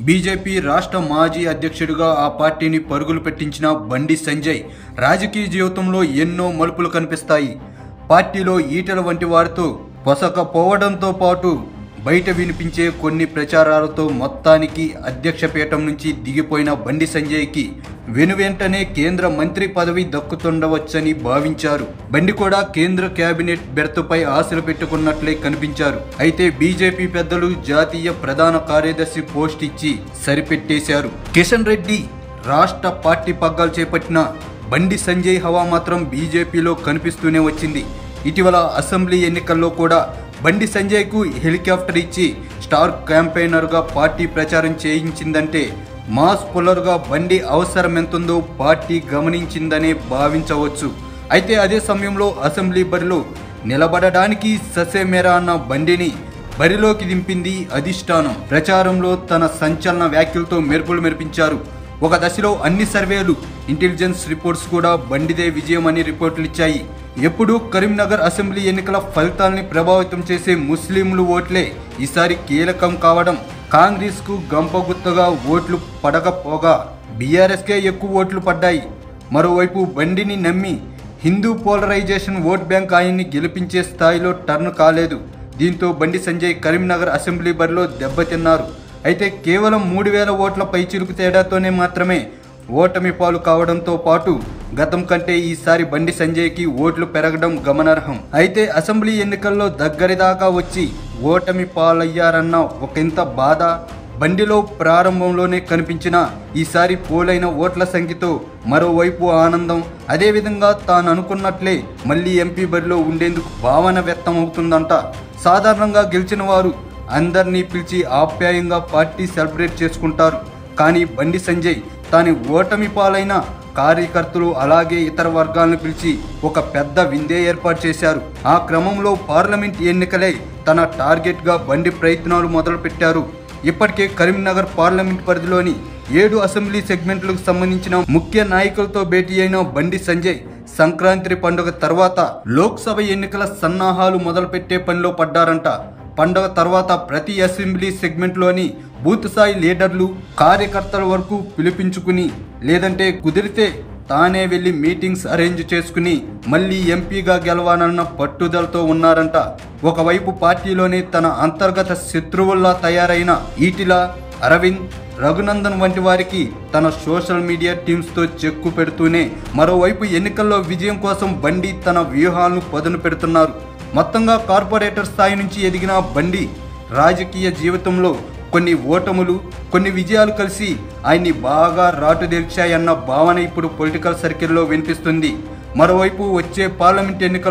BJP రాష్ట్ర మాజీ అధ్యక్షుడిగా ఆ పార్టీని పరుగులు పెట్టించిన బండి సంజయ్ రాజకీయ జీవితంలో ఎన్నో మలుపులు కనిపిస్తాయి. పార్టీలో ఈటెల వంటి వారితో పొసకపోవడంతో పాటు బయట వినిపించే కొన్ని ప్రచారాలతో మొత్తానికి అధ్యక్ష పీఠం నుంచి దిగిపోయిన బండి సంజయ్కి వెనువెంటనే కేంద్ర మంత్రి పదవి దక్కుతుండవచ్చని భావించారు. బండి కూడా కేంద్ర కేబినెట్ బెర్తుపై ఆశలు పెట్టుకున్నట్లే కనిపించారు. అయితే బీజేపీ పెద్దలు జాతీయ ప్రధాన కార్యదర్శి పోస్ట్ ఇచ్చి సరిపెట్టేశారు. కిషన్ రెడ్డి రాష్ట్ర పార్టీ పగ్గాలు చేపట్టిన బండి సంజయ్ హవా మాత్రం బీజేపీలో కనిపిస్తూనే వచ్చింది. ఇటీవల అసెంబ్లీ ఎన్నికల్లో కూడా బండి సంజయ్కు హెలికాప్టర్ ఇచ్చి స్టార్ క్యాంపెయినర్గా పార్టీ ప్రచారం చేయించిందంటే మాస్ పుల్లర్గా బండి అవసరం ఎంతుందో పార్టీ గమనించిందనే భావించవచ్చు. అయితే అదే సమయంలో అసెంబ్లీ బరిలో నిలబడడానికి ససేమేరా అన్న బండిని బరిలోకి దింపింది అధిష్టానం. ప్రచారంలో తన సంచలన వ్యాఖ్యలతో మెరుపులు మెరిపించారు. ఒక దశలో అన్ని సర్వేలు, ఇంటెలిజెన్స్ రిపోర్ట్స్ కూడా బండిదే విజయం అని రిపోర్టులు ఇచ్చాయి. ఎప్పుడూ కరీంనగర్ అసెంబ్లీ ఎన్నికల ఫలితాల్ని ప్రభావితం చేసే ముస్లింలు ఓట్లే ఈసారి కీలకం కావడం, కాంగ్రెస్కు గంపగుత్తగా ఓట్లు పడకపోగా బీఆర్ఎస్కే ఎక్కువ ఓట్లు పడ్డాయి. మరోవైపు బండిని నమ్మి హిందూ పోలరైజేషన్ ఓట్ బ్యాంక్ ఆయన్ని గెలిపించే స్థాయిలో టర్న్ కాలేదు. దీంతో బండి సంజయ్ కరీంనగర్ అసెంబ్లీ బరిలో దెబ్బతిన్నారు. అయితే కేవలం 3000 ఓట్ల పైచిలుకు తేడాతోనే మాత్రమే ఓటమి పాలు కావడంతో పాటు గతం కంటే ఈసారి బండి సంజయ్కి ఓట్లు పెరగడం గమనార్హం. అయితే అసెంబ్లీ ఎన్నికల్లో దగ్గరి దాకా వచ్చి ఓటమి పాలయ్యారన్న ఒకంత బాధ బండిలో ప్రారంభంలోనే కనిపించిన ఈసారి పోలైన ఓట్ల సంఖ్యతో మరోవైపు ఆనందం, అదేవిధంగా తాను అనుకున్నట్లే మళ్ళీ ఎంపీ బరిలో ఉండేందుకు భావన వ్యక్తమవుతుందంట. సాధారణంగా గెలిచిన వారు అందరినీ పిలిచి ఆప్యాయంగా పార్టీ సెలబ్రేట్ చేసుకుంటారు. కానీ బండి సంజయ్ తాను ఓటమి పాలైన కార్యకర్తలు అలాగే ఇతర వర్గాలను పిలిచి ఒక పెద్ద విందే ఏర్పాటు చేశారు. ఆ క్రమంలో పార్లమెంట్ ఎన్నికలే తన టార్గెట్గా బండి ప్రయత్నాలు మొదలుపెట్టారు. ఇప్పటికే కరీంనగర్ పార్లమెంట్ పరిధిలోని 7 అసెంబ్లీ సెగ్మెంట్లకు సంబంధించిన ముఖ్య నాయకులతో భేటీ అయిన బండి సంజయ్ సంక్రాంతి పండుగ తర్వాత లోక్సభ ఎన్నికల సన్నాహాలు మొదలుపెట్టే పనిలో పడ్డారంట. పండుగ తర్వాత ప్రతి అసెంబ్లీ సెగ్మెంట్లోని బూత్ స్థాయి లీడర్లు, కార్యకర్తల వరకు పిలిపించుకుని లేదంటే కుదిరితే తానే వెళ్లి మీటింగ్స్ అరేంజ్ చేసుకుని మళ్ళీ ఎంపీగా గెలవాలన్న పట్టుదలతో ఉన్నారంట. ఒకవైపు పార్టీలోనే తన అంతర్గత శత్రువుల్లా తయారైన ఈటెల, అరవింద్, రఘునందన్ వంటి వారికి తన సోషల్ మీడియా టీమ్స్తో చెక్కు పెడుతూనే మరోవైపు ఎన్నికల్లో విజయం కోసం బండి తన వ్యూహాలను పదును పెడుతున్నారు. మొత్తంగా కార్పొరేటర్ స్థాయి నుంచి ఎదిగిన బండి రాజకీయ జీవితంలో కొన్ని ఓటములు, కొన్ని విజయాలు కలిసి ఆయన్ని బాగా రాటుదేల్చాయన్న భావన ఇప్పుడు పొలిటికల్ సర్కిల్లో వినిపిస్తుంది. మరోవైపు వచ్చే పార్లమెంట్ ఎన్నికల